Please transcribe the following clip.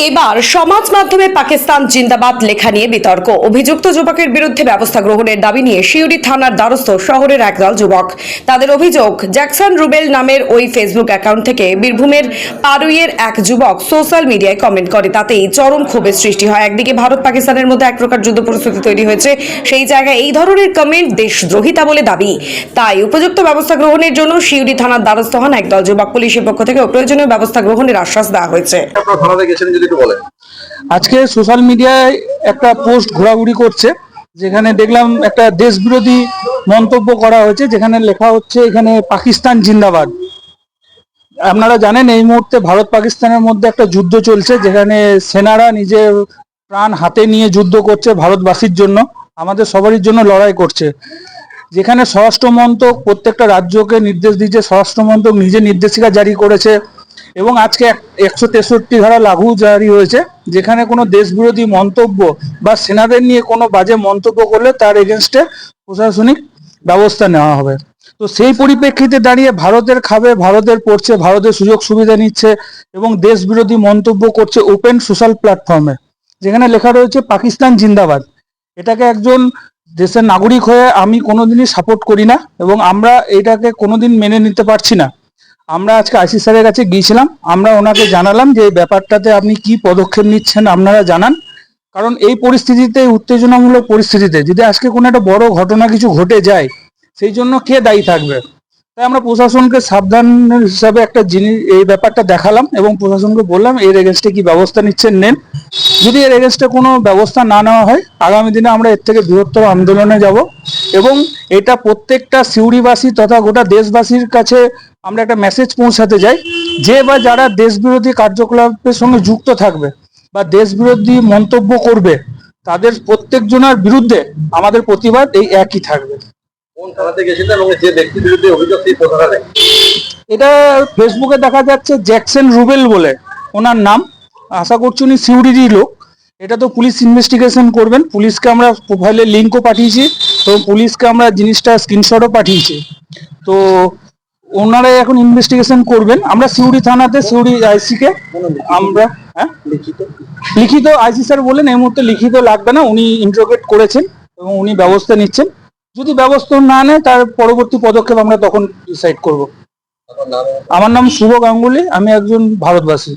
এবার সমাজ মাধ্যমে পাকিস্তান জিন্দাবাদ লেখা নিয়ে বিতর্ক। অভিযুক্ত যুবকের বিরুদ্ধে ব্যবস্থা গ্রহণের দাবি নিয়ে সিউড়ি থানার দ্বারস্থ শহরের একদল যুবক। তাদের অভিযোগ, জ্যাকসন রুবেল নামের ওই ফেসবুক অ্যাকাউন্ট থেকে বীরভূমের পারুইয়ের এক যুবক সোশ্যাল মিডিয়ায় কমেন্ট করে। তাতেই চরম ক্ষোভের সৃষ্টি হয়। একদিকে ভারত পাকিস্তানের মধ্যে এক প্রকার যুদ্ধ পরিস্থিতি তৈরি হয়েছে, সেই জায়গায় এই ধরনের কমেন্ট দেশদ্রোহিতা বলে দাবি। তাই উপযুক্ত ব্যবস্থা গ্রহণের জন্য সিউড়ি থানার দ্বারস্থ হন একদল যুবক। পুলিশের পক্ষ থেকে প্রয়োজনীয় ব্যবস্থা গ্রহণের আশ্বাস দেওয়া হয়েছে। আজকে সোশ্যাল মিডিয়ায় একটা পোস্ট ঘোরাঘুরি করছে, যেখানে দেখলাম একটা দেশ বিরোধী মন্তব্য করা হয়েছে, যেখানে লেখা হচ্ছে এখানে পাকিস্তান জিন্দাবাদ। আপনারা জানেন এই মুহূর্তে ভারত পাকিস্তানের মধ্যে একটা যুদ্ধ চলছে, যেখানে সেনারা নিজের প্রাণ হাতে নিয়ে যুদ্ধ করছে ভারতবাসীর জন্য, আমাদের সবারই জন্য লড়াই করছে। যেখানে স্বরাষ্ট্রমন্ত্রক প্রত্যেকটা রাজ্যকে নির্দেশ দিয়েছে, স্বরাষ্ট্রমন্ত্রক নিজে নির্দেশিকা জারি করেছে এবং আজকে 163 ধারা লাগু জারি হয়েছে, যেখানে কোনো দেশবিরোধী মন্তব্য বা সেনাদের নিয়ে কোনো বাজে মন্তব্য করলে তার এগেনস্টে প্রশাসনিক ব্যবস্থা নেওয়া হবে। তো সেই পরিপ্রেক্ষিতে দাঁড়িয়ে ভারতের খাবে, ভারতের পড়ছে, ভারতের সুযোগ সুবিধা নিচ্ছে এবং দেশবিরোধী মন্তব্য করছে ওপেন সোশ্যাল প্ল্যাটফর্মে, যেখানে লেখা রয়েছে পাকিস্তান জিন্দাবাদ। এটাকে একজন দেশের নাগরিক হয়ে আমি কোনোদিনই সাপোর্ট করি না এবং আমরা এটাকে কোনোদিন মেনে নিতে পারছি না। আমরা আজকে আইসি স্যারের কাছে গিয়েছিলাম, আমরা ওনাকে জানালাম যে এই ব্যাপারটাতে আপনি কি পদক্ষেপ নিচ্ছেন আপনারা জানান, কারণ এই পরিস্থিতিতে, উত্তেজনামূলক পরিস্থিতিতে যদি আজকে কোনো একটা বড় ঘটনা কিছু ঘটে যায়, সেই জন্য কে দায়ী থাকবে। তাই আমরা প্রশাসনকে সাবধান হিসাবে একটা জিনিস এই ব্যাপারটা দেখালাম এবং প্রশাসনকে বললাম এর এগেনস্টে কি ব্যবস্থা নিচ্ছেন নেন। যদি এর এগেনস্টে কোনো ব্যবস্থা না নেওয়া হয়, আগামী দিনে আমরা এর থেকে বৃহত্তর আন্দোলনে যাব এবং এটা প্রত্যেকটা সিউড়িবাসী তথা গোটা দেশবাসীর কাছে আমরা একটা মেসেজ পৌঁছাতে যাই যে বা যারা দেশবিরোধী কার্যকলাপের সঙ্গে যুক্ত থাকবে বা দেশবিরোধী মন্তব্য করবে, তাদের প্রত্যেকজনের বিরুদ্ধে আমাদের প্রতিবাদ এই একই থাকবে। এটা ফেসবুকে দেখা যাচ্ছে জ্যাকসন রুবেল বলে ওনার নাম, আশা করছি উনি সিউড়িরই লোক। এটা তো পুলিশ ইনভেস্টিগেশন করবেন, পুলিশকে আমরা প্রোফাইলের লিঙ্কও পাঠিয়েছি, তো পুলিশকে আমরা জিনিসটা স্ক্রিনশটও পাঠিয়েছি। তো ওনারাই এখন ইনভেস্টিগেশন করবেন। আমরা সিউড়ি থানাতে সিউড়ি আইসিকে আমরা লিখিত আইসি স্যার বলেন এই মুহূর্তে লিখিত লাগবে না, উনি ইন্টারোগেট করেছেন এবং উনি ব্যবস্থা নিচ্ছেন। যদি ব্যবস্থা না নেয় তার পরবর্তী পদক্ষেপ আমরা তখন ডিসাইড করব। আমার নাম শুভ গাঙ্গুলি, আমি একজন ভারতবাসী।